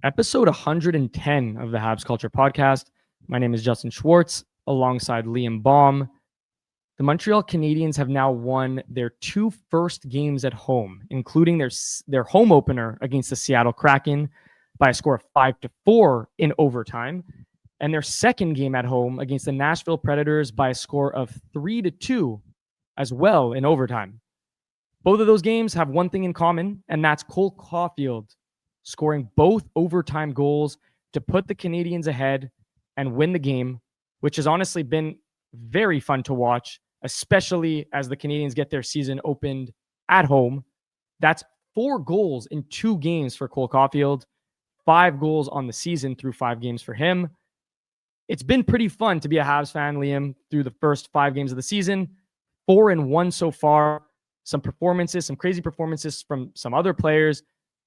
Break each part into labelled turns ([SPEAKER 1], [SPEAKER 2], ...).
[SPEAKER 1] Episode 110 of the Habs Culture podcast. My name is Justin Schwartz alongside Liam Baum. The Montreal Canadiens have now won their two first games at home, including their home opener against the Seattle Kraken by a score of 5-4 in overtime, and their second game at home against the Nashville Predators by a score of 3-2 as well in overtime. Both of those games have one thing in common, and that's Cole Caufield scoring both overtime goals to put the Canadiens ahead and win the game, which has honestly been very fun to watch, especially as the Canadiens get their season opened at home. That's 4 goals in 2 games for Cole Caufield, 5 goals on the season through 5 games for him. It's been pretty fun to be a Habs fan, Liam, through the first 5 games of the season. 4-1 so far. Some crazy performances from some other players.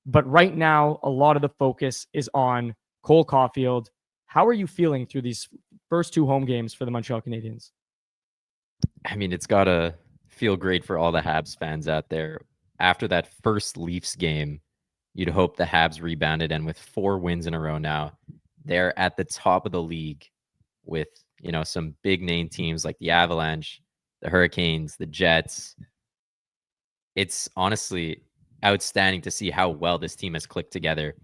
[SPEAKER 1] But right now, a lot of the focus is on Cole Caufield. How are you feeling through these first 2 home games for the Montreal Canadiens?
[SPEAKER 2] I mean, it's got to feel great for all the Habs fans out there. After that first Leafs game, you'd hope the Habs rebounded, and with 4 wins in a row now, they're at the top of the league with, some big name teams like the Avalanche, the Hurricanes, the Jets. It's honestly outstanding to see how well this team has clicked together.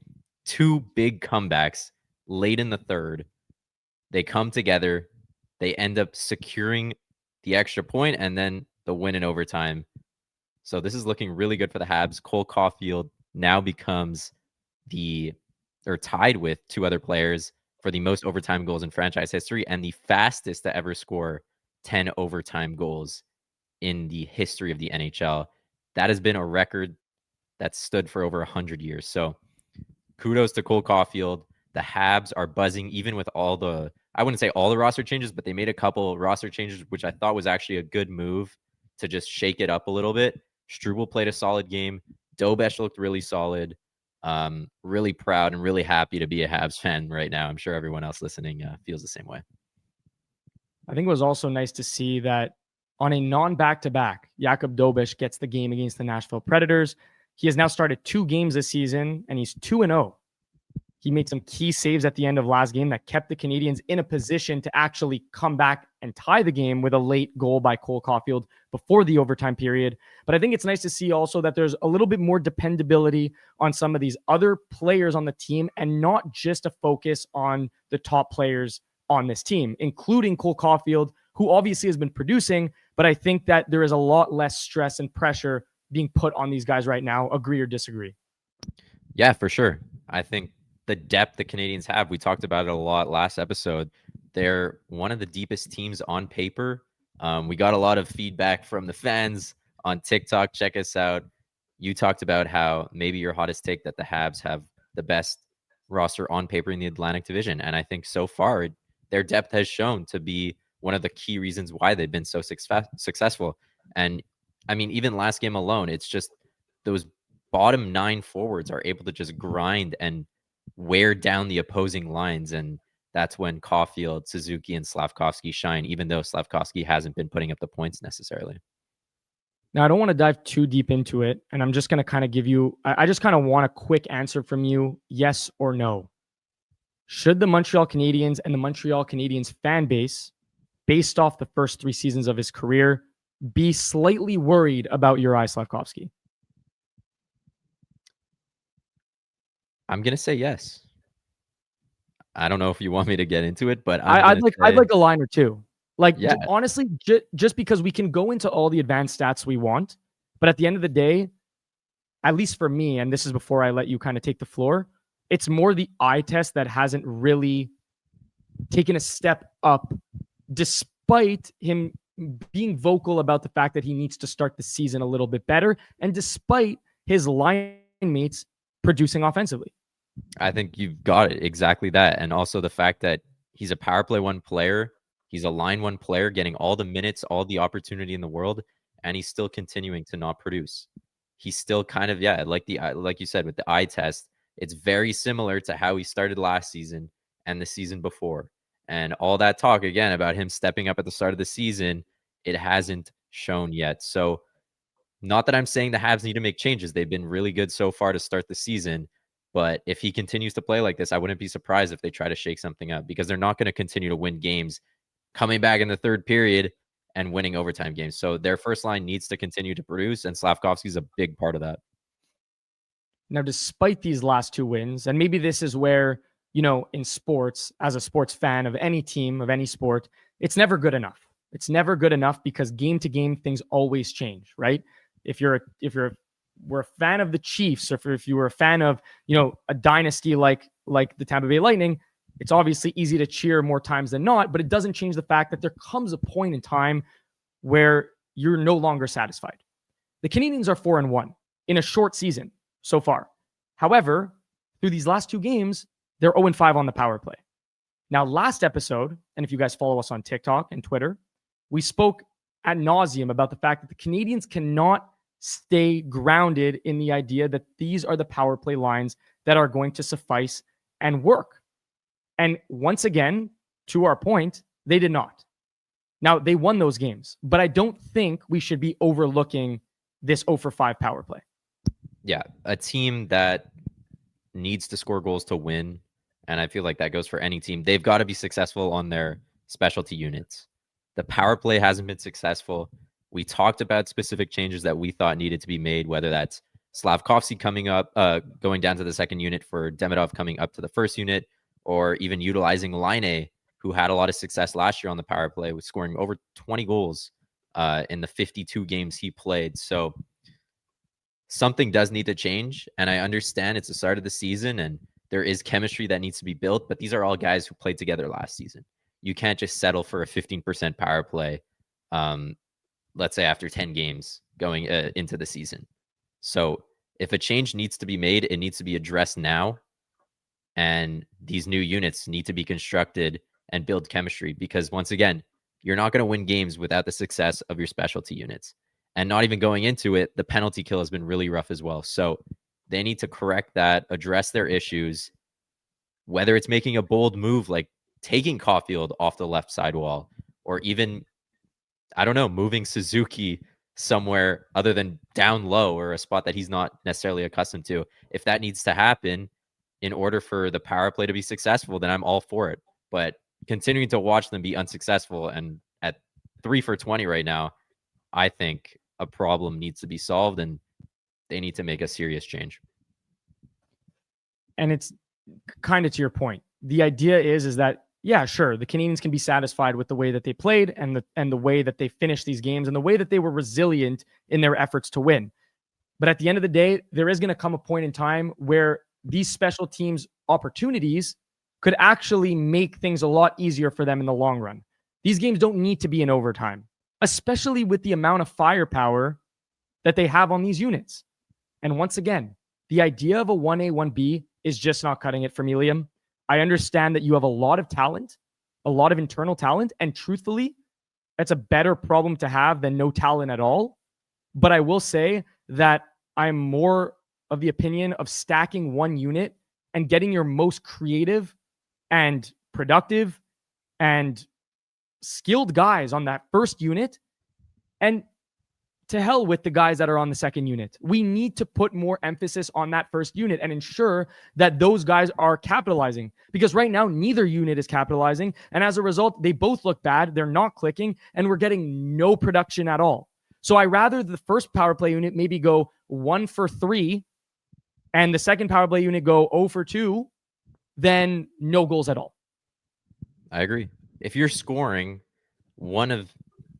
[SPEAKER 2] 2 big comebacks late in the third. They come together. They end up securing the extra point and then the win in overtime. So this is looking really good for the Habs. Cole Caufield now becomes tied with 2 other players for the most overtime goals in franchise history and the fastest to ever score 10 overtime goals in the history of the NHL. That has been a record that stood for over 100 years. So kudos to Cole Caufield. The Habs are buzzing even with I wouldn't say all the roster changes, but they made a couple roster changes, which I thought was actually a good move to just shake it up a little bit. Struble played a solid game. Dobesh looked really solid. Really proud and really happy to be a Habs fan right now. I'm sure everyone else listening feels the same way.
[SPEAKER 1] I think it was also nice to see that on a non-back-to-back, Jakub Dobesh gets the game against the Nashville Predators. He has now started 2 games this season, and he's 2-0. He made some key saves at the end of last game that kept the Canadiens in a position to actually come back and tie the game with a late goal by Cole Caufield before the overtime period. But I think it's nice to see also that there's a little bit more dependability on some of these other players on the team and not just a focus on the top players on this team, including Cole Caufield, who obviously has been producing, but I think that there is a lot less stress and pressure being put on these guys right now. Agree or disagree?
[SPEAKER 2] Yeah, for sure. I think the depth the Canadiens have, we talked about it a lot last episode. They're one of the deepest teams on paper. We got a lot of feedback from the fans on TikTok. Check us out. You talked about how maybe your hottest take that the Habs have the best roster on paper in the Atlantic Division. And I think so far, their depth has shown to be one of the key reasons why they've been so successful. And I mean, even last game alone, it's just those bottom 9 forwards are able to just grind and wear down the opposing lines. And that's when Caufield, Suzuki, and Slafkovsky shine, even though Slafkovsky hasn't been putting up the points necessarily.
[SPEAKER 1] Now, I don't want to dive too deep into it, and I'm just going to kind of give you, I just kind of want a quick answer from you, yes or no. Should the Montreal Canadiens and the Montreal Canadiens fan base, based off the first 3 seasons of his career, be slightly worried about Juraj Slafkovsky?
[SPEAKER 2] I'm going to say yes. I don't know if you want me to get into it, but
[SPEAKER 1] I'd like a line or two.
[SPEAKER 2] Yeah.
[SPEAKER 1] Honestly, just because we can go into all the advanced stats we want, but at the end of the day, at least for me, and this is before I let you kind of take the floor, it's more the eye test that hasn't really taken a step up, despite him being vocal about the fact that he needs to start the season a little bit better, and despite his line mates producing offensively.
[SPEAKER 2] I think you've got it. Exactly that. And also the fact that he's a power play 1 player. He's a line 1 player getting all the minutes, all the opportunity in the world, and he's still continuing to not produce. He's still kind of, like you said, with the eye test, it's very similar to how he started last season and the season before. And all that talk, again, about him stepping up at the start of the season, it hasn't shown yet. So not that I'm saying the Habs need to make changes. They've been really good so far to start the season. But if he continues to play like this, I wouldn't be surprised if they try to shake something up, because they're not going to continue to win games coming back in the third period and winning overtime games. So their first line needs to continue to produce, and Slavkovsky's a big part of that.
[SPEAKER 1] Now, despite these last 2 wins, and maybe this is where, in sports, as a sports fan of any team, of any sport, it's never good enough. It's never good enough because game to game, things always change, right? If we're a fan of the Chiefs, or if you were a fan of, a dynasty like the Tampa Bay Lightning, it's obviously easy to cheer more times than not, but it doesn't change the fact that there comes a point in time where you're no longer satisfied. The Canadiens are 4-1 in a short season so far. However, through these last 2 games, they're 0-5 on the power play. Now, last episode, and if you guys follow us on TikTok and Twitter, we spoke ad nauseum about the fact that the Canadiens cannot stay grounded in the idea that these are the power play lines that are going to suffice and work. And once again, to our point, they did not. Now, they won those games, but I don't think we should be overlooking this 0-5 power play.
[SPEAKER 2] Yeah, a team that needs to score goals to win, and I feel like that goes for any team, they've got to be successful on their specialty units. The power play hasn't been successful. We talked about specific changes that we thought needed to be made, whether that's Slavkovsky coming up, going down to the second unit for Demidov coming up to the first unit, or even utilizing Laine, who had a lot of success last year on the power play with scoring over 20 goals in the 52 games he played. So something does need to change, and I understand it's the start of the season and there is chemistry that needs to be built, but these are all guys who played together last season. You can't just settle for a 15% power play, let's say after 10 games going into the season. So if a change needs to be made, it needs to be addressed now, and these new units need to be constructed and build chemistry, because once again, you're not going to win games without the success of your specialty units. And not even going into it, the penalty kill has been really rough as well. So they need to correct that, address their issues, whether it's making a bold move like taking Caufield off the left side wall, or even, I don't know, moving Suzuki somewhere other than down low or a spot that he's not necessarily accustomed to. If that needs to happen in order for the power play to be successful, then I'm all for it. But continuing to watch them be unsuccessful, and at 3 for 20 right now, I think a problem needs to be solved, and they need to make a serious change.
[SPEAKER 1] And it's kind of to your point. The idea is that, yeah, sure, the Canadiens can be satisfied with the way that they played and the way that they finished these games and the way that they were resilient in their efforts to win. But at the end of the day, there is going to come a point in time where these special teams opportunities could actually make things a lot easier for them in the long run. These games don't need to be in overtime, especially with the amount of firepower that they have on these units. And once again, the idea of a 1A, 1B is just not cutting it for me, Liam. I understand that you have a lot of talent, a lot of internal talent, and truthfully, that's a better problem to have than no talent at all. But I will say that I'm more of the opinion of stacking one unit and getting your most creative and productive and skilled guys on that first unit, and to hell with the guys that are on the second unit. We need to put more emphasis on that first unit and ensure that those guys are capitalizing, because right now neither unit is capitalizing, and as a result they both look bad, they're not clicking, and we're getting no production at all. So I rather the first power play unit maybe go 1 for 3 and the second power play unit go 0 for 2 than no goals at all.
[SPEAKER 2] I agree. If you're scoring one of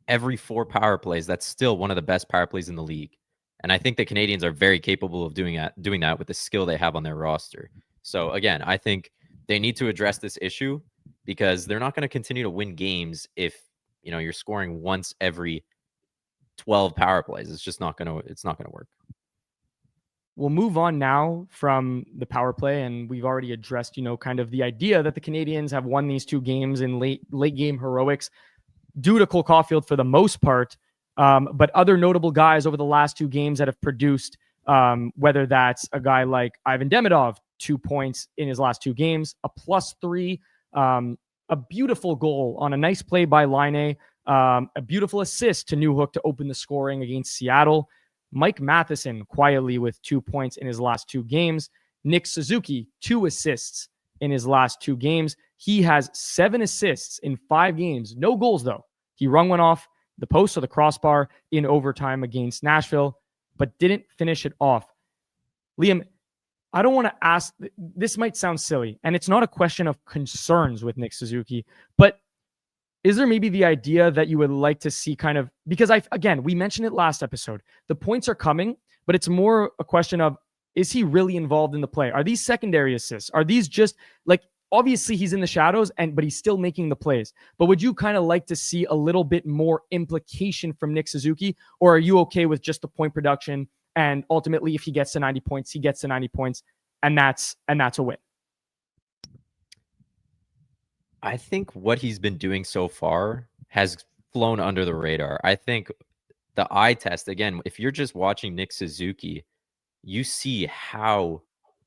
[SPEAKER 2] every 4 power plays, that's still one of the best power plays in the league. And I think the Canadiens are very capable of doing that with the skill they have on their roster. So again, I think they need to address this issue, because they're not going to continue to win games if, you're scoring once every 12 power plays. It's just not going to work.
[SPEAKER 1] We'll move on now from the power play, and we've already addressed, kind of the idea that the Canadiens have won these 2 games in late game heroics due to Cole Caufield for the most part, but other notable guys over the last 2 games that have produced, whether that's a guy like Ivan Demidov, 2 points in his last 2 games, a +3, a beautiful goal on a nice play by Laine, a beautiful assist to Newhook to open the scoring against Seattle. Mike Matheson quietly with 2 points in his last 2 games. Nick Suzuki, 2 assists in his last 2 games. He has 7 assists in 5 games. No goals, though. He rung one off the post or the crossbar in overtime against Nashville, but didn't finish it off. Liam, I don't want to ask, this might sound silly, and it's not a question of concerns with Nick Suzuki, but is there maybe the idea that you would like to see kind of, because again, we mentioned it last episode, the points are coming, but it's more a question of, is he really involved in the play? Are these secondary assists? Are these just like, obviously he's in the shadows but he's still making the plays, but would you kind of like to see a little bit more implication from Nick Suzuki, or are you okay with just the point production? And ultimately, if he gets to 90 points, he gets to 90 points, and that's a win.
[SPEAKER 2] I think what he's been doing so far has flown under the radar. I think the eye test, again, if you're just watching Nick Suzuki, you see how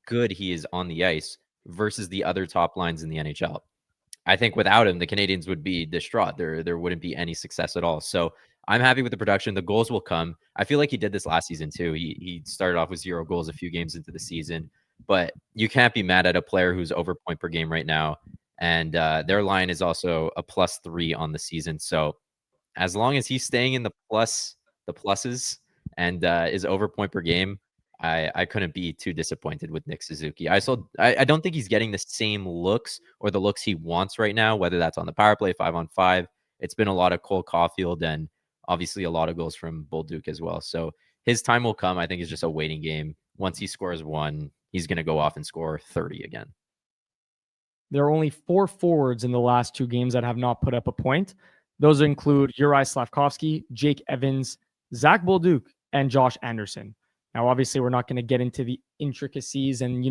[SPEAKER 2] good he is on the ice versus the other top lines in the NHL. I think without him, the Canadiens would be distraught. There wouldn't be any success at all. So I'm happy with the production. The goals will come. I feel like he did this last season too. He started off with 0 goals a few games into the season, but you can't be mad at a player who's over point per game right now. And their line is also a +3 on the season. So as long as he's staying in the pluses and is over point per game, I couldn't be too disappointed with Nick Suzuki. I don't think he's getting the same looks or the looks he wants right now, whether that's on the power play, 5-on-5. It's been a lot of Cole Caufield and obviously a lot of goals from Bolduc as well. So his time will come. I think it's just a waiting game. Once he scores 1, he's going to go off and score 30 again.
[SPEAKER 1] There are only 4 forwards in the last 2 games that have not put up a point. Those include Uri Slavkovsky, Jake Evans, Zach Bolduc, and Josh Anderson. Now, obviously, we're not going to get into the intricacies and,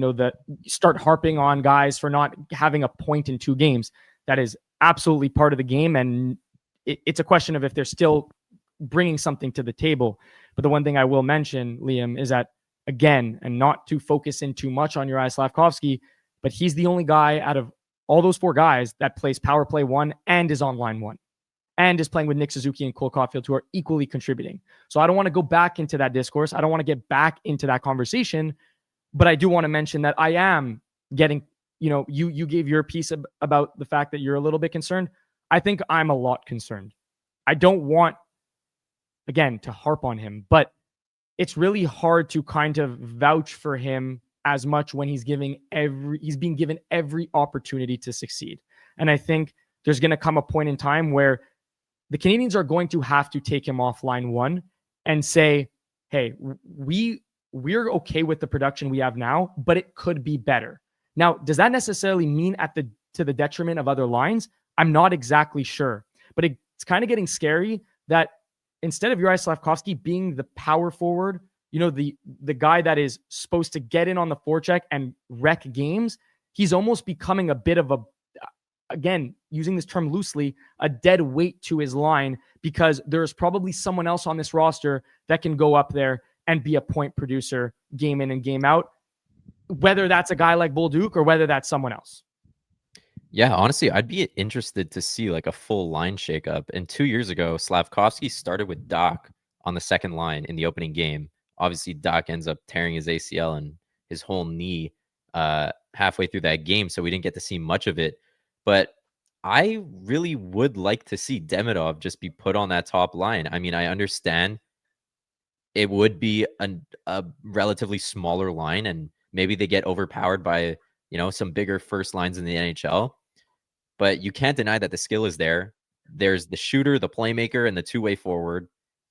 [SPEAKER 1] start harping on guys for not having a point in 2 games. That is absolutely part of the game. And it's a question of if they're still bringing something to the table. But the one thing I will mention, Liam, is that, again, and not to focus in too much on Uri Slavkovsky, but he's the only guy out of all those 4 guys that plays power play 1 and is on line 1. And is playing with Nick Suzuki and Cole Caufield, who are equally contributing. So I don't want to go back into that discourse. I don't want to get back into that conversation, but I do want to mention that I am getting, you gave your piece about the fact that you're a little bit concerned. I think I'm a lot concerned. I don't want, again, to harp on him, but it's really hard to kind of vouch for him as much when he's being given every opportunity to succeed. And I think there's going to come a point in time where the Canadiens are going to have to take him off line 1 and say, hey, we're okay with the production we have now, but it could be better. Now, does that necessarily mean to the detriment of other lines? I'm not exactly sure, but it's kind of getting scary that instead of Uri Slavkovsky being the power forward, the guy that is supposed to get in on the forecheck and wreck games, he's almost becoming a bit of again, using this term loosely, a dead weight to his line, because there's probably someone else on this roster that can go up there and be a point producer game in and game out, whether that's a guy like Bolduc or whether that's someone else.
[SPEAKER 2] Yeah, honestly, I'd be interested to see like a full line shakeup. And 2 years ago, Slavkovsky started with Doc on the second line in the opening game. Obviously, Doc ends up tearing his ACL and his whole knee halfway through that game, so we didn't get to see much of it. But I really would like to see Demidov just be put on that top line. I mean, I understand it would be a relatively smaller line, and maybe they get overpowered by, some bigger first lines in the NHL. But you can't deny that the skill is there. There's the shooter, the playmaker, and the two-way forward.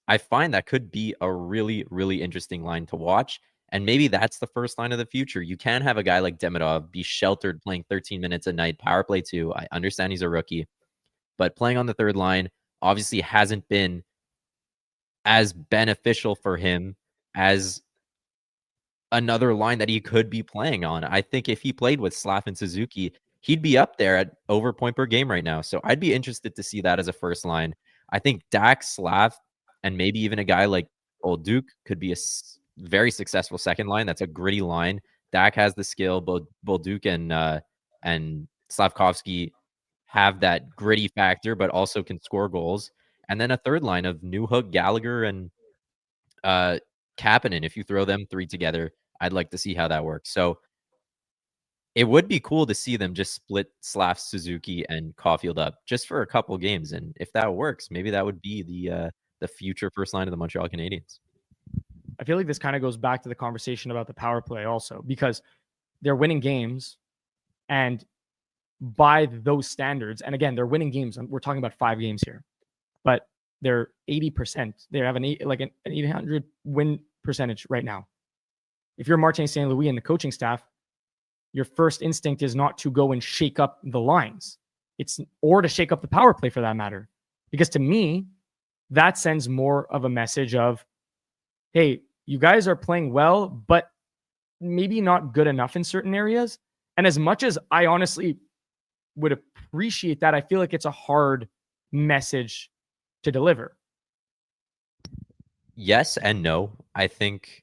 [SPEAKER 2] I find that could be a really, really interesting line to watch. And maybe that's the first line of the future. You can have a guy like Demidov be sheltered playing 13 minutes a night, power play 2. I understand he's a rookie, but playing on the third line obviously hasn't been as beneficial for him as another line that he could be playing on. I think if he played with Slav and Suzuki, he'd be up there at over point per game right now. So I'd be interested to see that as a first line. I think Dak, Slav, and maybe even a guy like Bolduc could be a very successful second line. That's a gritty line. Dak has the skill. Bolduc and Slavkovsky have that gritty factor, but also can score goals. And then a third line of Newhook, Gallagher, and Kapanen. If you throw them 3 together, I'd like to see how that works. So It would be cool to see them just split Suzuki and Caufield up just for a couple games, and if that works, maybe that would be the future first line of the Montreal Canadiens.
[SPEAKER 1] I feel like this kind of goes back to the conversation about the power play also, because they're winning games, and by those standards, and again, they're winning games. We're talking about 5 games here, but they're 80%. They have an 800 win percentage right now. If you're Martin St. Louis and the coaching staff, your first instinct is not to go and shake up the lines. Or to shake up the power play for that matter. Because to me, that sends more of a message of, hey, you guys are playing well, but maybe not good enough in certain areas. And as much as I honestly would appreciate that, I feel like it's a hard message to deliver.
[SPEAKER 2] Yes and no. I think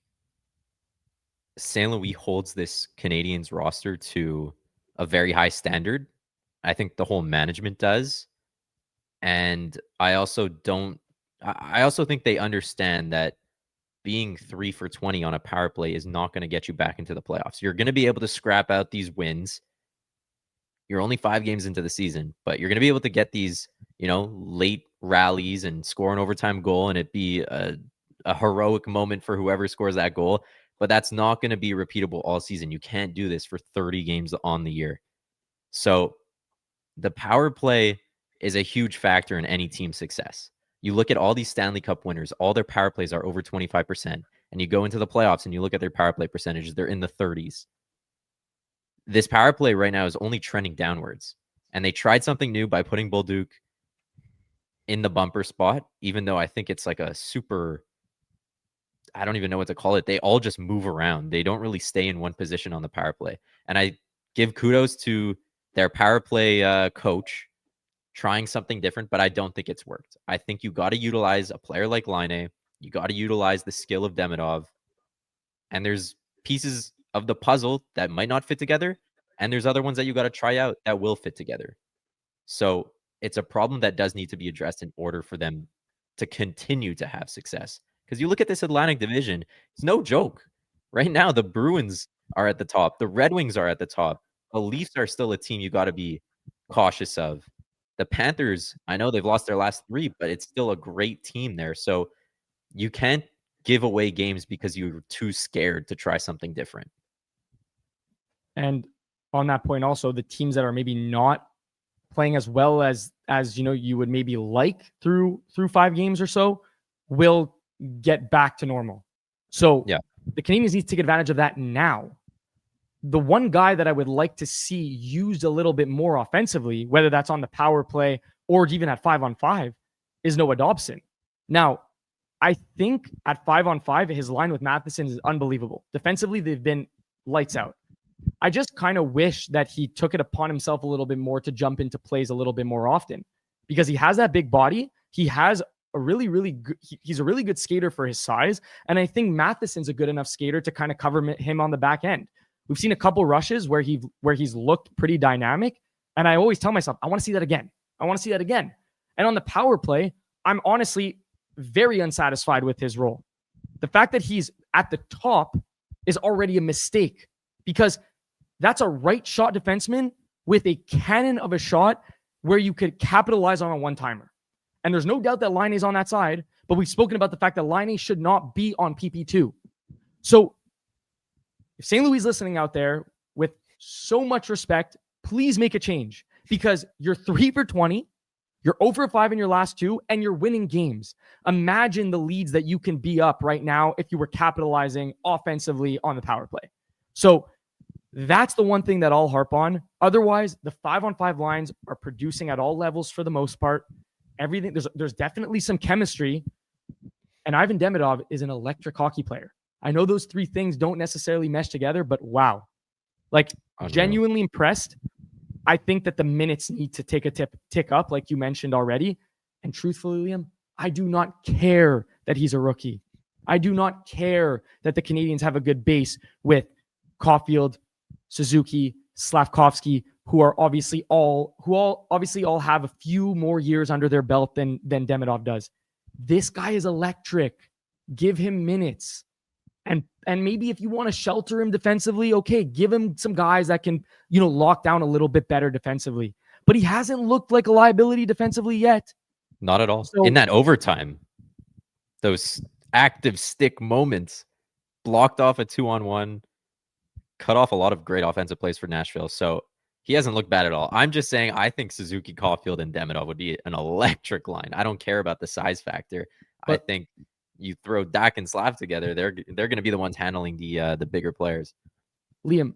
[SPEAKER 2] St. Louis holds this Canadiens roster to a very high standard. I think the whole management does. And I also think they understand that being 3 for 20 on a power play is not going to get you back into the playoffs. You're going to be able to scrap out these wins. You're only 5 games into the season, but you're going to be able to get these, late rallies and score an overtime goal, and it be a heroic moment for whoever scores that goal. But that's not going to be repeatable all season. You can't do this for 30 games on the year. So the power play is a huge factor in any team's success. You look at all these Stanley Cup winners, all their power plays are over 25%. And you go into the playoffs and you look at their power play percentages, they're in the 30s. This power play right now is only trending downwards. And they tried something new by putting Bolduc in the bumper spot, even though I think it's like a super, I don't even know what to call it. They all just move around. They don't really stay in one position on the power play. And I give kudos to their power play coach trying something different, but I don't think it's worked. I think you got to utilize a player like Laine. You got to utilize the skill of Demidov. And there's pieces of the puzzle that might not fit together. And there's other ones that you got to try out that will fit together. So it's a problem that does need to be addressed in order for them to continue to have success. Because you look at this Atlantic Division, it's no joke. Right now, the Bruins are at the top. The Red Wings are at the top. The Leafs are still a team you got to be cautious of. The Panthers, I know they've lost their last 3, but it's still a great team there. So you can't give away games because you're too scared to try something different.
[SPEAKER 1] And on that point also, the teams that are maybe not playing as well as you would maybe like through 5 games or so will get back to normal. So yeah, the Canadiens need to take advantage of that now. The one guy that I would like to see used a little bit more offensively, whether that's on the power play or even at 5-on-5, is Noah Dobson. Now, I think at 5-on-5, his line with Matheson is unbelievable. Defensively, they've been lights out. I just kind of wish that he took it upon himself a little bit more to jump into plays a little bit more often, because he has that big body. He has a really, really good, he's a really good skater for his size. And I think Matheson's a good enough skater to kind of cover him on the back end. We've seen a couple rushes where he's looked pretty dynamic. And I always tell myself, I want to see that again. I want to see that again. And on the power play, I'm honestly very unsatisfied with his role. The fact that he's at the top is already a mistake, because that's a right shot defenseman with a cannon of a shot where you could capitalize on a one-timer. And there's no doubt that Laine is on that side, but we've spoken about the fact that Laine should not be on PP2. So if St. Louis is listening out there, with so much respect, please make a change, because you're 3 for 20, you're 0 for 5 in your last 2, and you're winning games. Imagine the leads that you can be up right now if you were capitalizing offensively on the power play. So that's the one thing that I'll harp on. Otherwise, the 5-on-5 lines are producing at all levels for the most part. Everything, there's definitely some chemistry. And Ivan Demidov is an electric hockey player. I know those 3 things don't necessarily mesh together, but wow. Like, genuinely impressed. I think that the minutes need to take a tick up, like you mentioned already. And truthfully, Liam, I do not care that he's a rookie. I do not care that the Canadiens have a good base with Caufield, Suzuki, Slavkovsky, who obviously all have a few more years under their belt than Demidov does. This guy is electric. Give him minutes. And maybe if you want to shelter him defensively, okay, give him some guys that can, lock down a little bit better defensively. But he hasn't looked like a liability defensively yet.
[SPEAKER 2] Not at all.
[SPEAKER 1] So,
[SPEAKER 2] in that overtime, those active stick moments, blocked off a 2-on-1, cut off a lot of great offensive plays for Nashville. So he hasn't looked bad at all. I'm just saying I think Suzuki, Caufield, and Demidov would be an electric line. I don't care about the size factor. I think you throw Dak and Slav together, they're going to be the ones handling the bigger players.
[SPEAKER 1] Liam,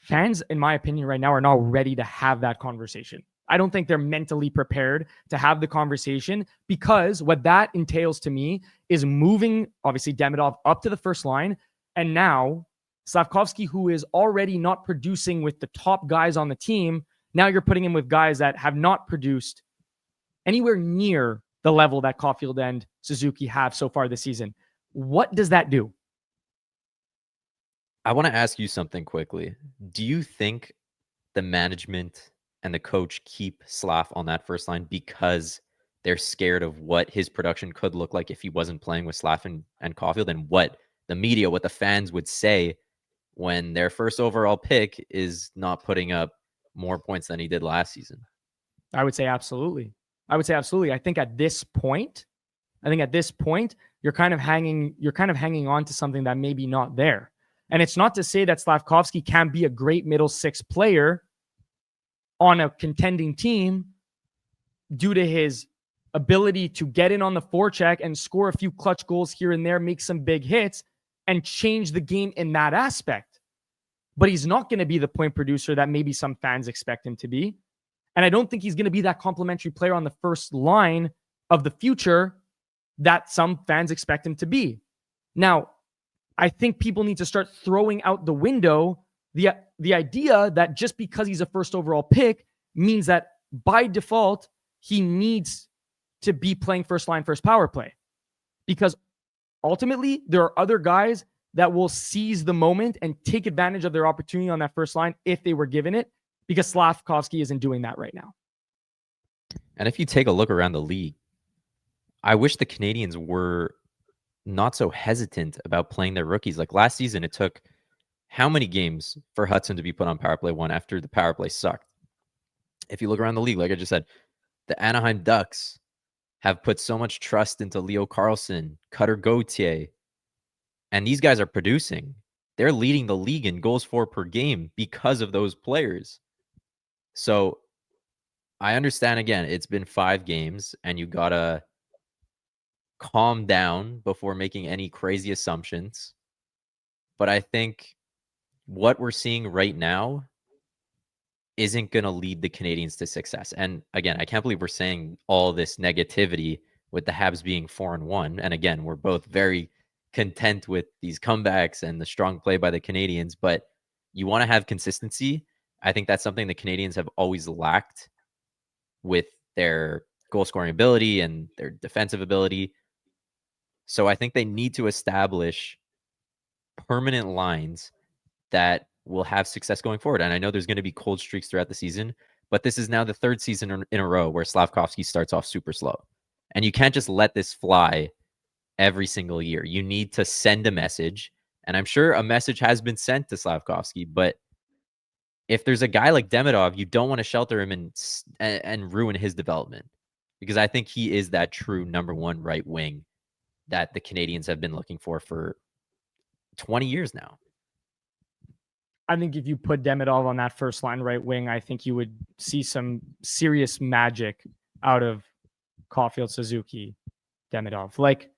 [SPEAKER 1] fans, in my opinion, right now are not ready to have that conversation. I don't think they're mentally prepared to have the conversation, because what that entails to me is moving, obviously, Demidov up to the first line. And now Slavkovsky, who is already not producing with the top guys on the team, now you're putting him with guys that have not produced anywhere near the level that Caufield and Suzuki have so far this season. What does that do?
[SPEAKER 2] I want to ask you something quickly. Do you think the management and the coach keep Slav on that first line because they're scared of what his production could look like if he wasn't playing with Slav and Caufield, and what the media, what the fans would say when their first overall pick is not putting up more points than he did last season?
[SPEAKER 1] I would say absolutely. I think at this point, you're kind of hanging on to something that may be not there. And it's not to say that Slavkovsky can't be a great middle six player on a contending team due to his ability to get in on the forecheck and score a few clutch goals here and there, make some big hits, and change the game in that aspect. But he's not going to be the point producer that maybe some fans expect him to be. And I don't think he's going to be that complementary player on the first line of the future that some fans expect him to be. Now, I think people need to start throwing out the window the idea that just because he's a first overall pick means that by default, he needs to be playing first line, first power play. Because ultimately, there are other guys that will seize the moment and take advantage of their opportunity on that first line if they were given it, because Slavkovsky isn't doing that right now.
[SPEAKER 2] And if you take a look around the league, I wish the Canadiens were not so hesitant about playing their rookies. Like last season, it took how many games for Hutson to be put on power play 1 after the power play sucked? If you look around the league, like I just said, the Anaheim Ducks have put so much trust into Leo Carlson, Cutter Gauthier, and these guys are producing. They're leading the league in goals for per game because of those players. So I understand, again, it's been 5 games and you got to calm down before making any crazy assumptions. But I think what we're seeing right now isn't going to lead the Canadiens to success. And again, I can't believe we're saying all this negativity with the Habs being 4-1. And again, we're both very content with these comebacks and the strong play by the Canadiens, but you want to have consistency. I think that's something the Canadiens have always lacked with their goal scoring ability and their defensive ability. So I think they need to establish permanent lines that will have success going forward. And I know there's going to be cold streaks throughout the season, but this is now the 3rd season in a row where Slavkovsky starts off super slow. And you can't just let this fly every single year. You need to send a message. And I'm sure a message has been sent to Slavkovsky, but if there's a guy like Demidov, you don't want to shelter him and ruin his development, because I think he is that true number 1 right wing that the Canadiens have been looking for 20 years now.
[SPEAKER 1] I think if you put Demidov on that first line right wing, I think you would see some serious magic out of Caufield, Suzuki, Demidov. Like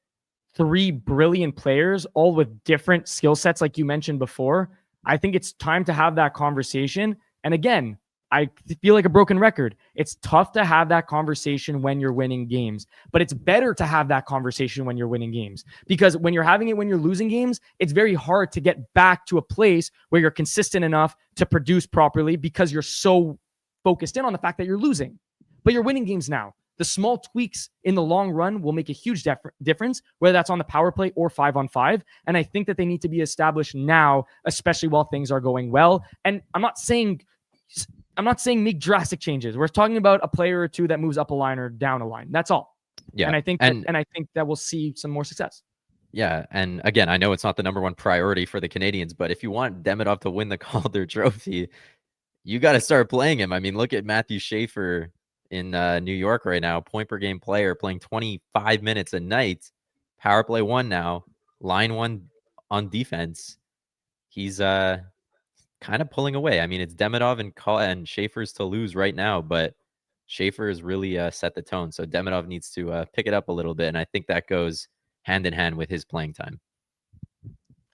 [SPEAKER 1] 3 brilliant players, all with different skill sets, like you mentioned before. I think it's time to have that conversation. And again, I feel like a broken record. It's tough to have that conversation when you're winning games, but it's better to have that conversation when you're winning games, because when you're having it when you're losing games, it's very hard to get back to a place where you're consistent enough to produce properly because you're so focused in on the fact that you're losing. But you're winning games now. The small tweaks in the long run will make a huge difference, whether that's on the power play or 5-on-5. And I think that they need to be established now, especially while things are going well. And I'm not saying make drastic changes. We're talking about a player or two that moves up a line or down a line. That's all.
[SPEAKER 2] Yeah.
[SPEAKER 1] And I think that we'll see some more success.
[SPEAKER 2] Yeah, and again, I know it's not the number one priority for the Canadiens, but if you want Demidov to win the Calder Trophy, you got to start playing him. I mean, look at Matthew Schaefer in New York right now, point per game player, playing 25 minutes a night, power play one now, line one on defense. He's kind of pulling away. I mean, it's Demidov and Schaefer's to lose right now, but Schaefer has really set the tone. So Demidov needs to pick it up a little bit, and I think that goes hand in hand with his playing time.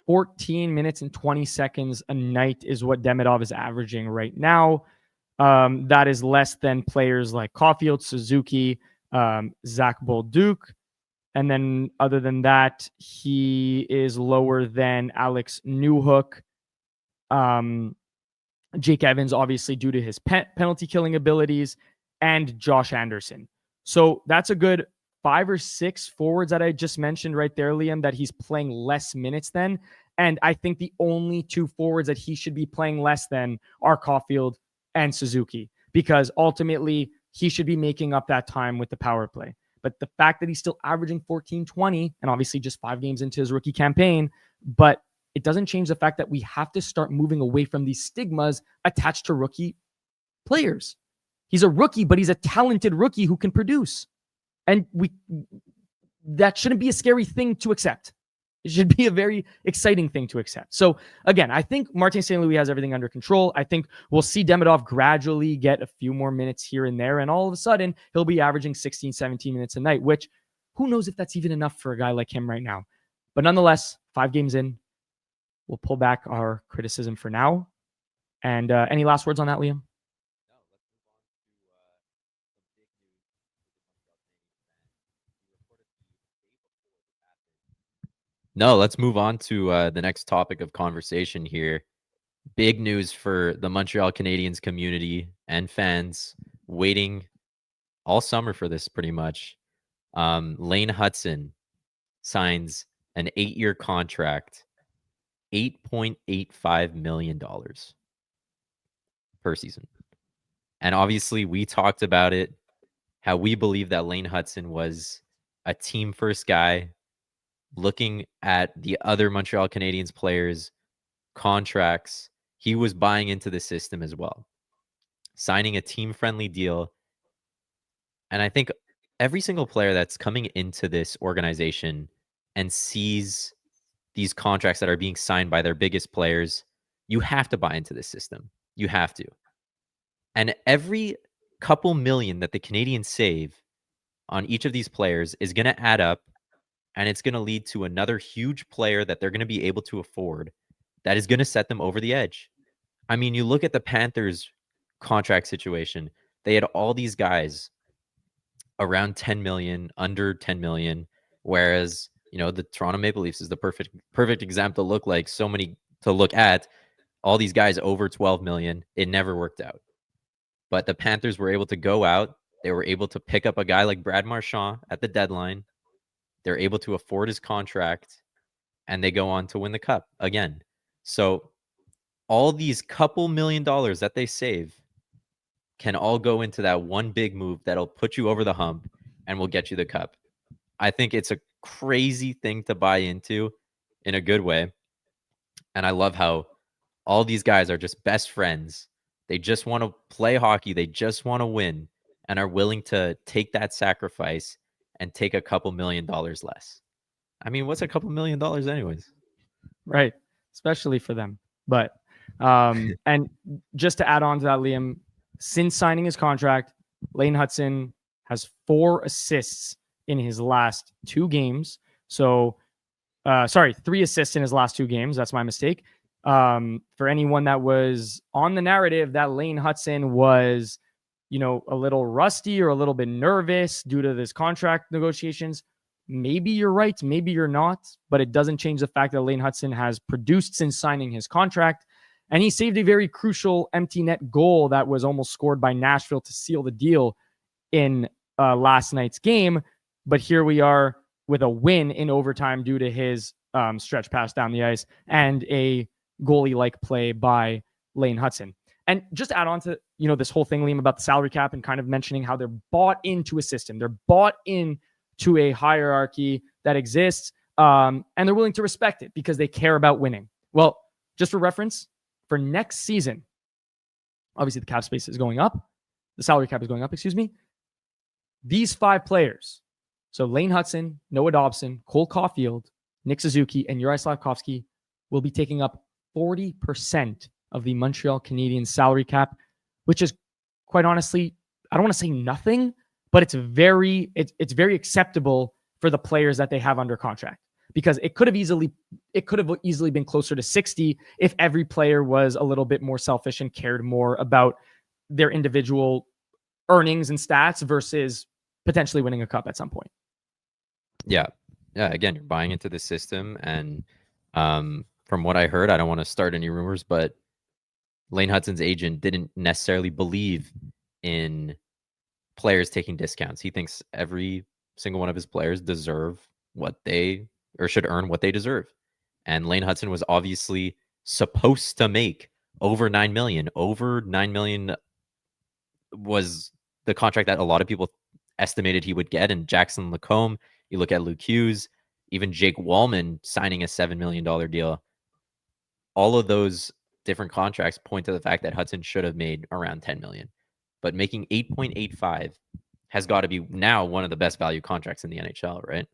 [SPEAKER 1] 14 minutes and 20 seconds a night is what Demidov is averaging right now. That is less than players like Caufield, Suzuki, Zach Bolduc. And then other than that, he is lower than Alex Newhook. Jake Evans, obviously, due to his penalty killing abilities, and Josh Anderson. So that's a good 5 or 6 forwards that I just mentioned right there, Liam, that he's playing less minutes than. And I think the only 2 forwards that he should be playing less than are Caufield and Suzuki, because ultimately he should be making up that time with the power play. But the fact that he's still averaging 14-20, and obviously just 5 games into his rookie campaign, but it doesn't change the fact that we have to start moving away from these stigmas attached to rookie players. He's a rookie, but he's a talented rookie who can produce. And that shouldn't be a scary thing to accept. It should be a very exciting thing to accept. So again, I think Martin St. Louis has everything under control. I think we'll see Demidov gradually get a few more minutes here and there. And all of a sudden, he'll be averaging 16, 17 minutes a night, which who knows if that's even enough for a guy like him right now. But nonetheless, 5 games in, we'll pull back our criticism for now. And any last words on that, Liam?
[SPEAKER 2] No, let's move on to the next topic of conversation here. Big news for the Montreal Canadiens community and fans waiting all summer for this pretty much. Lane Hutson signs an 8-year contract, $8.85 million per season. And obviously, we talked about it, how we believe that Lane Hutson was a team first guy, looking at the other Montreal Canadiens players' contracts. He was buying into the system as well, signing a team friendly deal. And I think every single player that's coming into this organization and sees these contracts that are being signed by their biggest players, you have to buy into this system. You have to. And every couple million that the Canadiens save on each of these players is going to add up, and it's going to lead to another huge player that they're going to be able to afford that is going to set them over the edge. I mean, you look at the Panthers contract situation. They had all these guys around 10 million, under 10 million, whereas, the Toronto Maple Leafs is the perfect example to look at. All these guys over 12 million. It never worked out. But the Panthers were able to go out. They were able to pick up a guy like Brad Marchand at the deadline. They're able to afford his contract, and they go on to win the cup again. So all these couple $1 million that they save can all go into that one big move that'll put you over the hump and will get you the cup. I think it's a crazy thing to buy into in a good way. And I love how all these guys are just best friends. They just want to play hockey. They just want to win and are willing to take that sacrifice and take a couple $1 million less. I mean, what's a couple $1 million anyways?
[SPEAKER 1] Right. Especially for them. But, and just to add on to that, Liam, since signing his contract, Lane Hutson has 4 assists in his last 2 games. So, 3 assists in his last 2 games. That's my mistake. For anyone that was on the narrative that Lane Hutson was, a little rusty or a little bit nervous due to this contract negotiations, maybe you're right, maybe you're not, but it doesn't change the fact that Lane Hutson has produced since signing his contract, and he saved a very crucial empty net goal that was almost scored by Nashville to seal the deal in last night's game. But here we are with a win in overtime due to his stretch pass down the ice and a goalie-like play by Lane Hutson. And just to add on to, this whole thing, Liam, about the salary cap and kind of mentioning how they're bought into a system. They're bought in to a hierarchy that exists. And they're willing to respect it because they care about winning. Well, just for reference, for next season, obviously the cap space is going up. The salary cap is going up, excuse me. These 5 players, so Lane Hutson, Noah Dobson, Cole Caufield, Nick Suzuki, and Juraj Slafkovsky, will be taking up 40% of the Montreal Canadiens salary cap, which is quite honestly, I don't want to say nothing, but it's very acceptable for the players that they have under contract, because it could have easily been closer to 60 if every player was a little bit more selfish and cared more about their individual earnings and stats versus potentially winning a cup at some point.
[SPEAKER 2] Yeah. Again, you're buying into the system, and from what I heard, I don't want to start any rumors, but Lane Hutson's agent didn't necessarily believe in players taking discounts. He thinks every single one of his players deserve what they, or should earn what they deserve. And Lane Hutson was obviously supposed to make over $9 million. Over $9 million was the contract that a lot of people estimated he would get. And Jackson Lacombe, you look at Luke Hughes, even Jake Wallman signing a $7 million deal. All of those different contracts point to the fact that Hutson should have made around $10 million. But making 8.85 has got to be now one of the best value contracts in the NHL, right?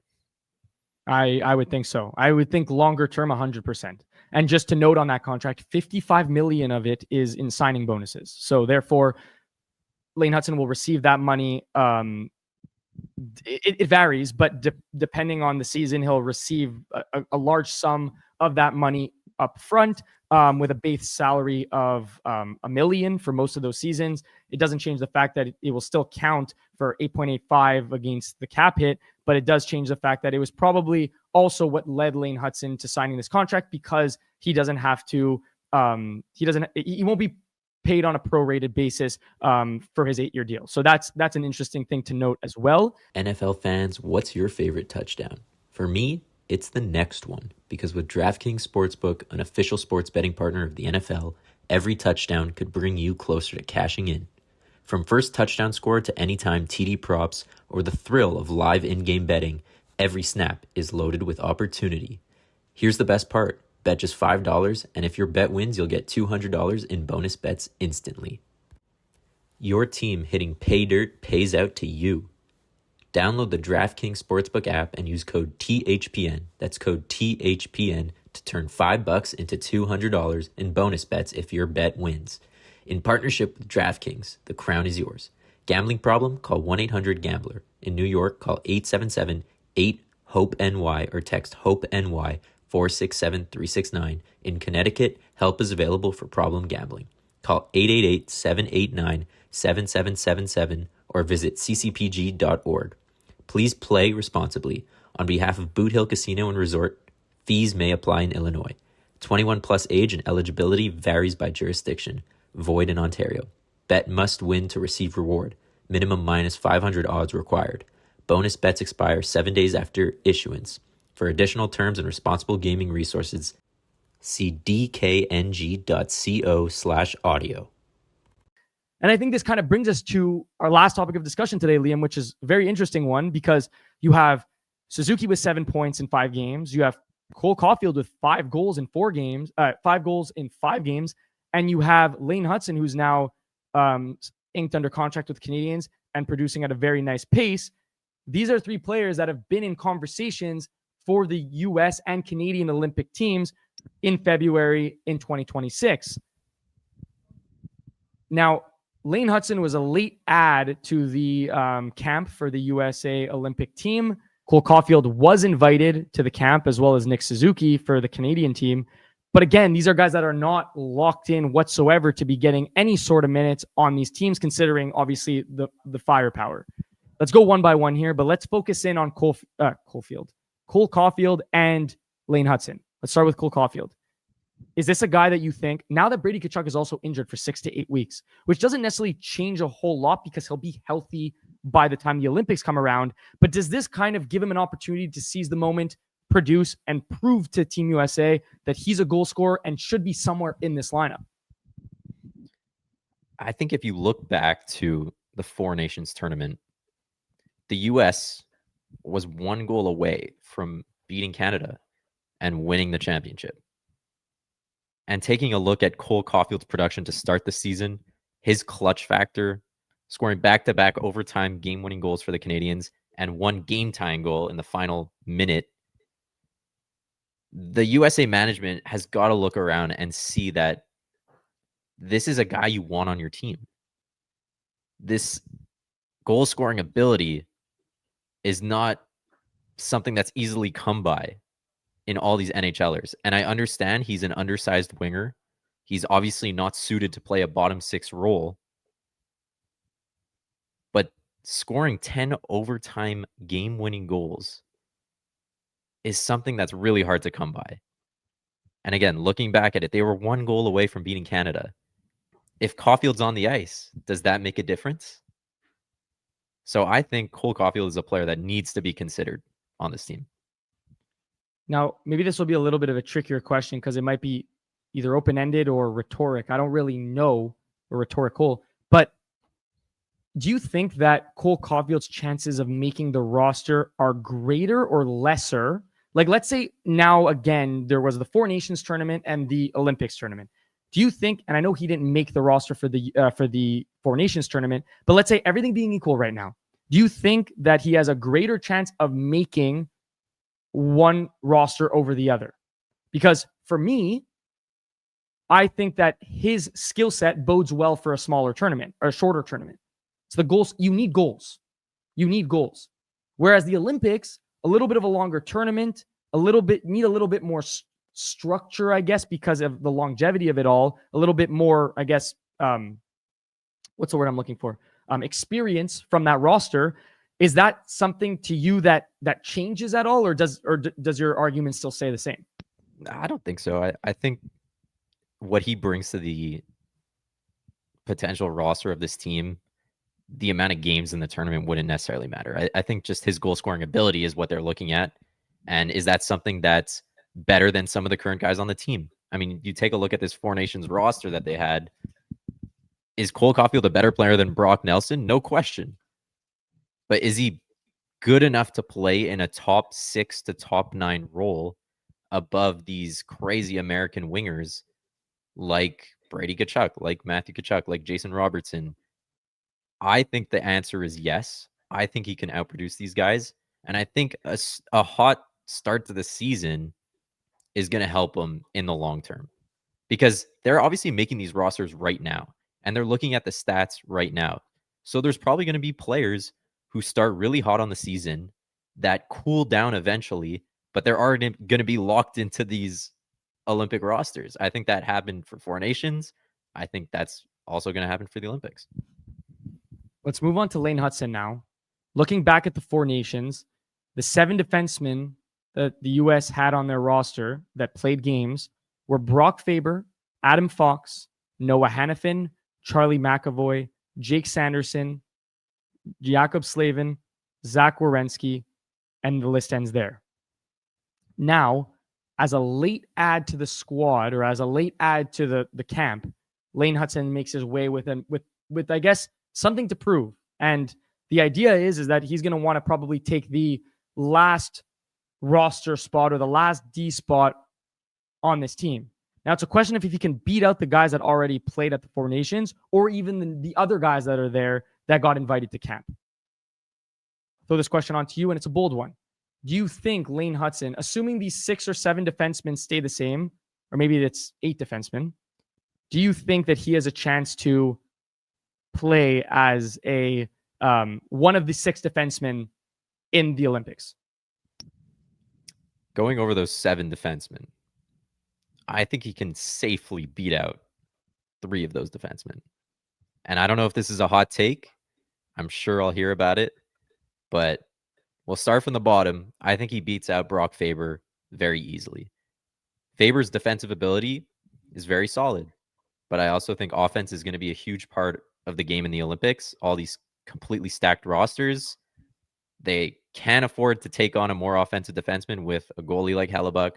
[SPEAKER 1] I would think so. I would think longer term, 100%. And just to note on that contract, 55 million of it is in signing bonuses. So therefore, Lane Hutson will receive that money. It varies, but depending on the season, he'll receive a large sum of that money up front, with a base salary of $1 million for most of those seasons. It doesn't change the fact that it will still count for 8.85 against the cap hit, but it does change the fact that it was probably also what led Lane Hutson to signing this contract, because he doesn't have to, he won't be paid on a prorated basis for his 8-year deal. So that's an interesting thing to note as well.
[SPEAKER 3] NFL fans, what's your favorite touchdown? For me, it's the next one, because with DraftKings Sportsbook, an official sports betting partner of the NFL, every touchdown could bring you closer to cashing in. From first touchdown score to anytime TD props or the thrill of live in-game betting, every snap is loaded with opportunity. Here's the best part. Bet just $5, and if your bet wins, you'll get $200 in bonus bets instantly. Your team hitting pay dirt pays out to you. Download the DraftKings Sportsbook app and use code THPN. That's code THPN to turn $5 into $200 in bonus bets if your bet wins. In partnership with DraftKings, the crown is yours. Gambling problem? Call 1-800-GAMBLER. In New York, call 877-8-HOPE-NY or text HOPE-NY 467-369. In Connecticut, help is available for problem gambling. Call 888-789-7777 or visit ccpg.org. Please play responsibly. On behalf of Boot Hill Casino and Resort, fees may apply in Illinois. 21 plus age and eligibility varies by jurisdiction. Void in Ontario. Bet must win to receive reward. Minimum minus 500 odds required. Bonus bets expire 7 days after issuance. For additional terms and responsible gaming resources, see dkng.co/audio.
[SPEAKER 1] And I think this kind of brings us to our last topic of discussion today, Liam, which is a very interesting one, because you have Suzuki with 7 points in 5 games. You have Cole Caufield with 5 goals in 5 games. And you have Lane Hutson, who's now inked under contract with Canadiens and producing at a very nice pace. These are 3 players that have been in conversations for the U.S. and Canadian Olympic teams in February in 2026. Now, Lane Hutson was a late add to the camp for the USA Olympic team. Cole Caufield was invited to the camp, as well as Nick Suzuki for the Canadian team. But again, these are guys that are not locked in whatsoever to be getting any sort of minutes on these teams, considering obviously the firepower. Let's go one by one here, but let's focus in on Cole Caufield and Lane Hutson. Let's start with Cole Caufield. Is this a guy that you think, now that Brady Tkachuk is also injured for 6 to 8 weeks, which doesn't necessarily change a whole lot because he'll be healthy by the time the Olympics come around, but does this kind of give him an opportunity to seize the moment, produce, and prove to Team USA that he's a goal scorer and should be somewhere in this lineup?
[SPEAKER 2] I think if you look back to the Four Nations tournament, the U.S. was 1 goal away from beating Canada and winning the championship. And taking a look at Cole Caufield's production to start the season, his clutch factor, scoring back-to-back overtime game-winning goals for the Canadiens and one game-tying goal in the final minute, the USA management has got to look around and see that this is a guy you want on your team. This goal-scoring ability is not something that's easily come by in all these NHLers. And I understand he's an undersized winger. He's obviously not suited to play a bottom six role. But scoring 10 overtime game-winning goals is something that's really hard to come by. And again, looking back at it, they were one goal away from beating Canada. If Caufield's on the ice, does that make a difference? So I think Cole Caufield is a player that needs to be considered on this team.
[SPEAKER 1] Now, maybe this will be a little bit of a trickier question because it might be either open-ended or rhetoric. I don't really know, or rhetorical. But do you think that Cole Caufield's chances of making the roster are greater or lesser? Like, let's say now, again, there was the Four Nations tournament and the Olympics tournament. Do you think, and I know he didn't make the roster for the Four Nations tournament, but let's say everything being equal right now, do you think that he has a greater chance of making one roster over the other? Because for me, I think that his skill set bodes well for a smaller tournament or a shorter tournament. So the goals, you need goals. You need goals. Whereas the Olympics, a little bit of a longer tournament, need a little bit more structure, I guess, because of the longevity of it all, a little bit more, I guess, what's the word I'm looking for? Experience from that roster. Is that something to you that changes at all, or does your argument still stay the same?
[SPEAKER 2] I don't think so. I think what he brings to the potential roster of this team, the amount of games in the tournament wouldn't necessarily matter. I think just his goal scoring ability is what they're looking at. And is that something that's better than some of the current guys on the team? I mean, you take a look at this Four Nations roster that they had. Is Cole Caufield a better player than Brock Nelson? No question. But is he good enough to play in a top 6 to top 9 role above these crazy American wingers like Brady Tkachuk, like Matthew Tkachuk, like Jason Robertson? I think the answer is yes. I think he can outproduce these guys. And I think a hot start to the season is going to help him in the long term, because they're obviously making these rosters right now and they're looking at the stats right now. So there's probably going to be players who start really hot on the season that cool down eventually, but they're already going to be locked into these Olympic rosters. I think that happened for Four Nations. I think that's also going to happen for the Olympics.
[SPEAKER 1] Let's move on to Lane Hutson now. Looking back at the Four Nations, the 7 defensemen that the U.S. had on their roster that played games were Brock Faber, Adam Fox, Noah Hannafin, Charlie McAvoy, Jake Sanderson, Jakob Slavin, Zach Werenski, and the list ends there. Now, as a late add to the squad, or as a late add to the camp, Lane Hutson makes his way with I guess, something to prove. And the idea is that he's going to want to probably take the last roster spot or the last D spot on this team. Now, it's a question of if he can beat out the guys that already played at the Four Nations, or even the other guys that are there that got invited to camp. Throw this question on to you, and it's a bold one. Do you think Lane Hutson, assuming these 6 or 7 defensemen stay the same, or maybe it's 8 defensemen, do you think that he has a chance to play as a one of the 6 defensemen in the Olympics?
[SPEAKER 2] Going over those 7 defensemen, I think he can safely beat out 3 of those defensemen. And I don't know if this is a hot take. I'm sure I'll hear about it. But we'll start from the bottom. I think he beats out Brock Faber very easily. Faber's defensive ability is very solid. But I also think offense is going to be a huge part of the game in the Olympics. All these completely stacked rosters, they can't afford to take on a more offensive defenseman with a goalie like Hellebuck,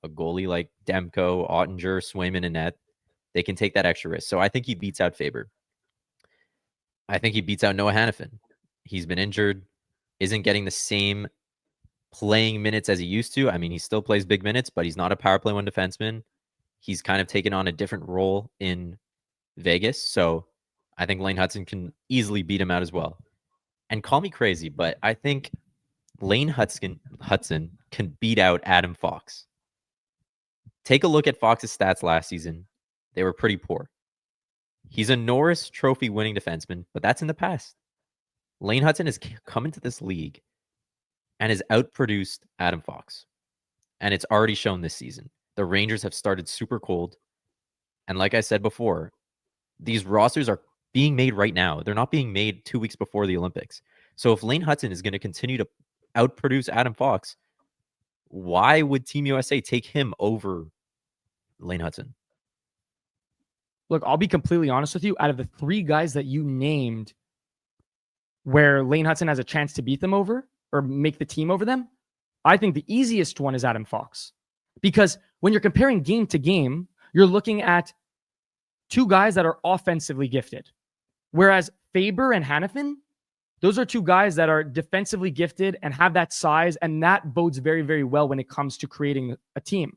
[SPEAKER 2] a goalie like Demko, Ottinger, Swayman, and net. They can take that extra risk. So I think he beats out Faber. I think he beats out Noah Hannafin. He's been injured, isn't getting the same playing minutes as he used to. I mean, he still plays big minutes, but he's not a power play one defenseman. He's kind of taken on a different role in Vegas. So I think Lane Hutson can easily beat him out as well. And call me crazy, but I think Lane Hutson can beat out Adam Fox. Take a look at Fox's stats last season. They were pretty poor. He's a Norris Trophy winning defenseman, but that's in the past. Lane Hutson has come into this league and has outproduced Adam Fox. And it's already shown this season. The Rangers have started super cold. And like I said before, these rosters are being made right now. They're not being made 2 weeks before the Olympics. So if Lane Hutson is going to continue to outproduce Adam Fox, why would Team USA take him over Lane Hutson?
[SPEAKER 1] Look, I'll be completely honest with you. Out of the 3 guys that you named where Lane Hutson has a chance to beat them over or make the team over them, I think the easiest one is Adam Fox. Because when you're comparing game to game, you're looking at 2 guys that are offensively gifted. Whereas Faber and Hannafin, those are 2 guys that are defensively gifted and have that size, and that bodes very, very well when it comes to creating a team.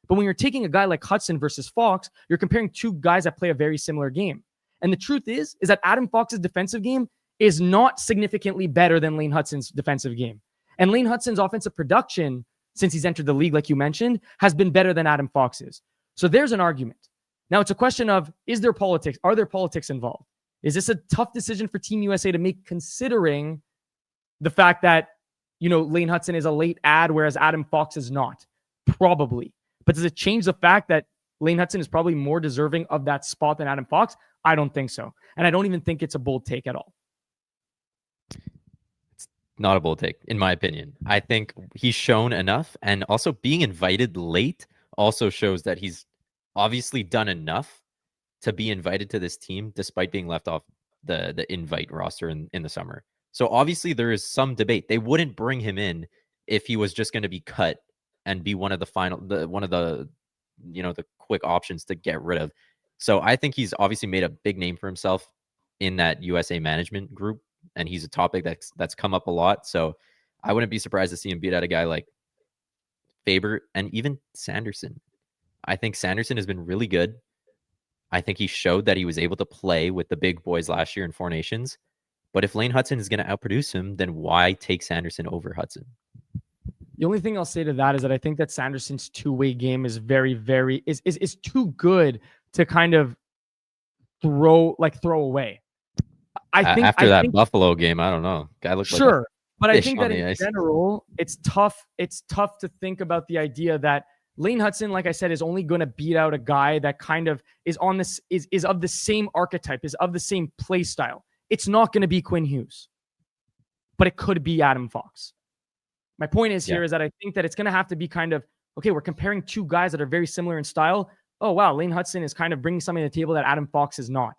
[SPEAKER 1] But when you're taking a guy like Hutson versus Fox, you're comparing 2 guys that play a very similar game. And the truth is that Adam Fox's defensive game is not significantly better than Lane Hutson's defensive game. And Lane Hutson's offensive production, since he's entered the league, like you mentioned, has been better than Adam Fox's. So there's an argument. Now it's a question of, are there politics involved? Is this a tough decision for Team USA to make, considering the fact that, Lane Hutson is a late add, whereas Adam Fox is not? Probably. But does it change the fact that Lane Hutson is probably more deserving of that spot than Adam Fox? I don't think so. And I don't even think it's a bold take at all.
[SPEAKER 2] It's not a bold take, in my opinion. I think he's shown enough, and also being invited late also shows that he's obviously done enough to be invited to this team despite being left off the invite roster in the summer. So obviously there is some debate. They wouldn't bring him in if he was just going to be cut and be one of the quick options to get rid of. So I think he's obviously made a big name for himself in that USA management group, and he's a topic that's come up a lot. So I wouldn't be surprised to see him beat out a guy like Faber and even Sanderson. I think Sanderson has been really good. I think he showed that he was able to play with the big boys last year in 4 Nations. But if Lane Hutson is going to outproduce him, then why take Sanderson over Hutson?
[SPEAKER 1] The only thing I'll say to that is that I think that Sanderson's 2-way game is very, very is too good to kind of throw away. I think
[SPEAKER 2] after that Buffalo game, I don't know. Guy looked
[SPEAKER 1] sure,
[SPEAKER 2] like
[SPEAKER 1] but I think that in general, it's tough. It's tough to think about the idea that Lane Hutson, like I said, is only going to beat out a guy that kind of is on this is of the same archetype, is of the same play style. It's not going to be Quinn Hughes, but it could be Adam Fox. My point is here is that I think that it's going to have to be kind of, okay, we're comparing 2 guys that are very similar in style. Oh, wow, Lane Hutson is kind of bringing something to the table that Adam Fox is not.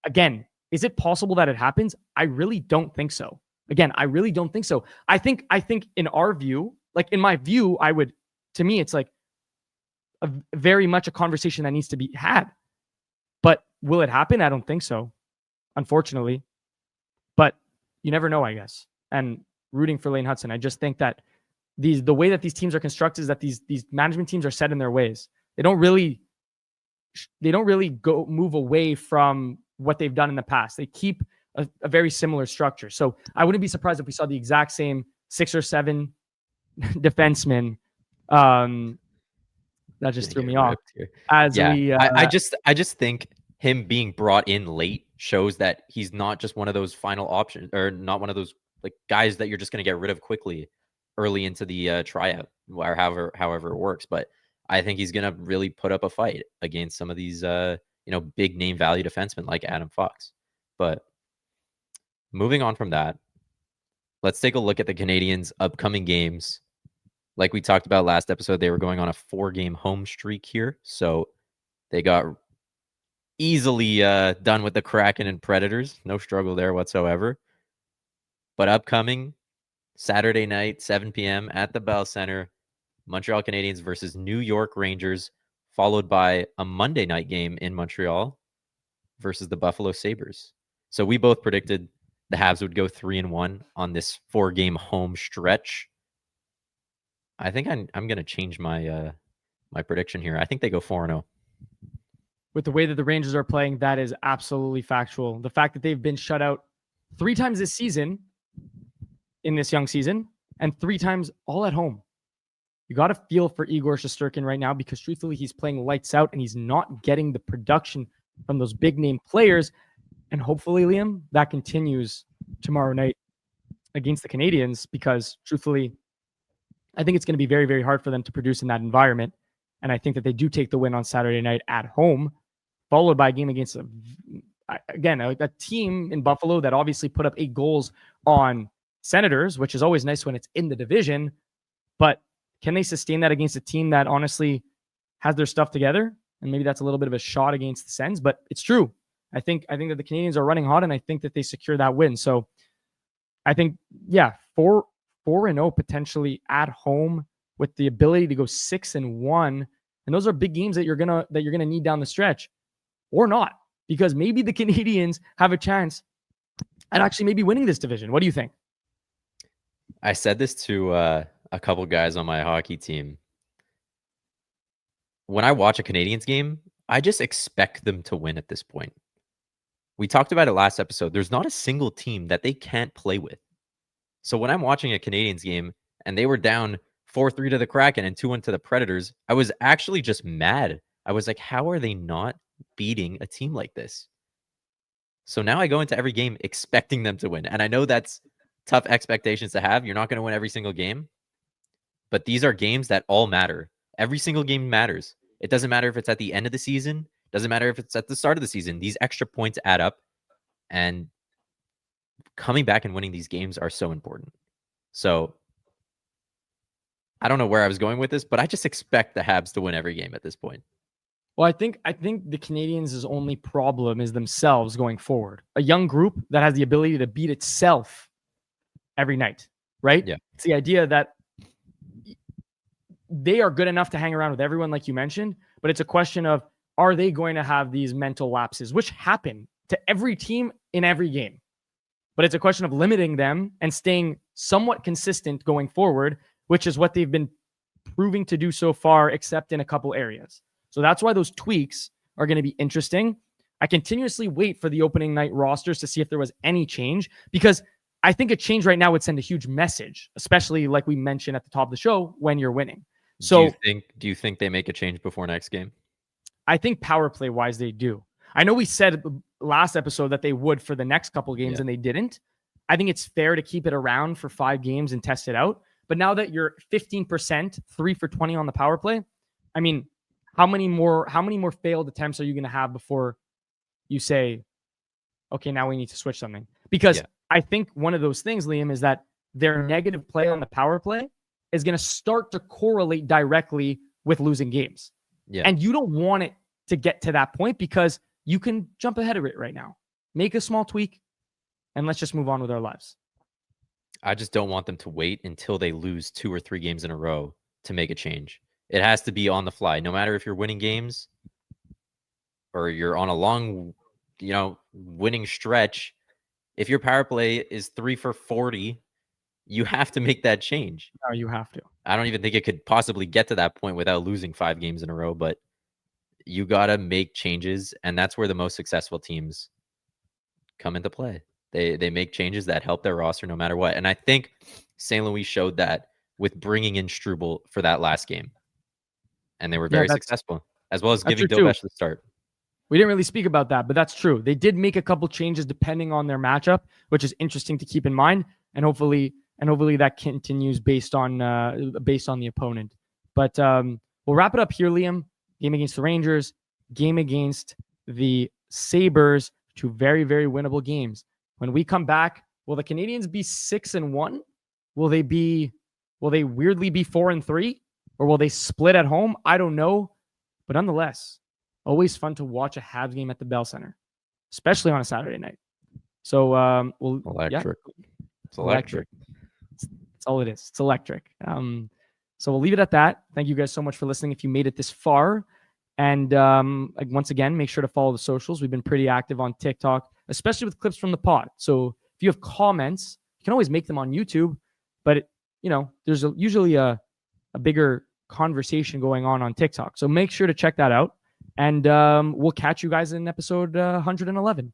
[SPEAKER 1] Again, is it possible that it happens? I really don't think so. Again, I really don't think so. I think in our view, like in my view, to me, it's like very much a conversation that needs to be had. But will it happen? I don't think so, unfortunately. But you never know, I guess. And rooting for Lane Hutson, I just think that the way that these teams are constructed is that these management teams are set in their ways. They don't really move away from what they've done in the past. They keep a very similar structure. So I wouldn't be surprised if we saw the exact same 6 or 7 defensemen. That just threw me off.
[SPEAKER 2] I just think him being brought in late shows that he's not just one of those final options, or not one of those like guys that you're just going to get rid of quickly early into the tryout, or however it works. But I think he's going to really put up a fight against some of these big name value defensemen like Adam Fox. But moving on from that, let's take a look at the Canadiens' upcoming games. Like we talked about last episode, they were going on a 4-game home streak here. So they got easily done with the Kraken and Predators. No struggle there whatsoever. But upcoming Saturday night, 7 p.m. at the Bell Center, Montreal Canadiens versus New York Rangers, followed by a Monday night game in Montreal versus the Buffalo Sabres. So we both predicted the Habs would go 3-1 on this 4-game home stretch. I think I'm going to change my my prediction here. I think they go 4-0.
[SPEAKER 1] With the way that the Rangers are playing, that is absolutely factual. The fact that they've been shut out 3 times this season, in this young season, and 3 times all at home. You got to feel for Igor Shesterkin right now because truthfully, he's playing lights out and he's not getting the production from those big name players. And hopefully, Liam, that continues tomorrow night against the Canadiens because truthfully, I think it's going to be very, very hard for them to produce in that environment. And I think that they do take the win on Saturday night at home, followed by a game against, a team in Buffalo that obviously put up 8 goals on Senators, which is always nice when it's in the division. But can they sustain that against a team that honestly has their stuff together? And maybe that's a little bit of a shot against the Sens, but it's true. I think that the Canadiens are running hot, and I think that they secure that win. So I think, 4-0 potentially at home with the ability to go 6-1. And those are big games that you're gonna need down the stretch, or not, because maybe the Canadiens have a chance at actually maybe winning this division. What do you think?
[SPEAKER 2] I said this to a couple guys on my hockey team. When I watch a Canadiens game, I just expect them to win at this point. We talked about it last episode. There's not a single team that they can't play with. So when I'm watching a Canadiens game and they were down 4-3 to the Kraken and 2-1 to the Predators, I was actually just mad. I was like, how are they not beating a team like this? So now I go into every game expecting them to win. And I know that's tough expectations to have. You're not going to win every single game. But these are games that all matter. Every single game matters. It doesn't matter if it's at the end of the season. It doesn't matter if it's at the start of the season. These extra points add up. And coming back and winning these games are so important. So I don't know where I was going with this, but I just expect the Habs to win every game at this point.
[SPEAKER 1] Well, I think the Canadiens' only problem is themselves going forward. A young group that has the ability to beat itself every night, right?
[SPEAKER 2] Yeah.
[SPEAKER 1] It's the idea that they are good enough to hang around with everyone, like you mentioned, but it's a question of, are they going to have these mental lapses, which happen to every team in every game? But it's a question of limiting them and staying somewhat consistent going forward, which is what they've been proving to do so far, except in a couple areas. So that's why those tweaks are going to be interesting. I continuously wait for the opening night rosters to see if there was any change, because I think a change right now would send a huge message, especially like we mentioned at the top of the show, when you're winning. So
[SPEAKER 2] do you think they make a change before next game?
[SPEAKER 1] I think power play wise, they do. I know we said last episode that they would for the next couple games and they didn't. I think it's fair to keep it around for 5 games and test it out. But now that you're 15%, 3 for 20 on the power play, I mean, how many more failed attempts are you going to have before you say, okay, now we need to switch something? Because I think one of those things, Liam, is that their negative play on the power play is going to start to correlate directly with losing games. Yeah. And you don't want it to get to that point because you can jump ahead of it right now. Make a small tweak and let's just move on with our lives.
[SPEAKER 2] I just don't want them to wait until they lose 2 or 3 games in a row to make a change. It has to be on the fly. No matter if you're winning games or you're on a long, winning stretch, if your power play is 3 for 40, you have to make that change.
[SPEAKER 1] No, you have to.
[SPEAKER 2] I don't even think it could possibly get to that point without losing 5 games in a row, but you got to make changes, and that's where the most successful teams come into play. They make changes that help their roster no matter what. And I think St. Louis showed that with bringing in Struble for that last game. And they were very successful, as well as giving Dovesh the start.
[SPEAKER 1] We didn't really speak about that, but that's true. They did make a couple changes depending on their matchup, which is interesting to keep in mind. And hopefully that continues based on the opponent. But we'll wrap it up here, Liam. Game against the Rangers, game against the Sabres, 2 very, very winnable games. When we come back, will the Canadiens be 6-1? Will they weirdly be 4-3? Or will they split at home? I don't know. But nonetheless, always fun to watch a Habs game at the Bell Center, especially on a Saturday night. So
[SPEAKER 2] electric.
[SPEAKER 1] Yeah.
[SPEAKER 2] It's electric.
[SPEAKER 1] That's all it is. It's electric. So we'll leave it at that. Thank you guys so much for listening if you made it this far. And once again, make sure to follow the socials. We've been pretty active on TikTok, especially with clips from the pod. So if you have comments, you can always make them on YouTube. But there's usually a a bigger conversation going on TikTok. So make sure to check that out. And we'll catch you guys in episode 111.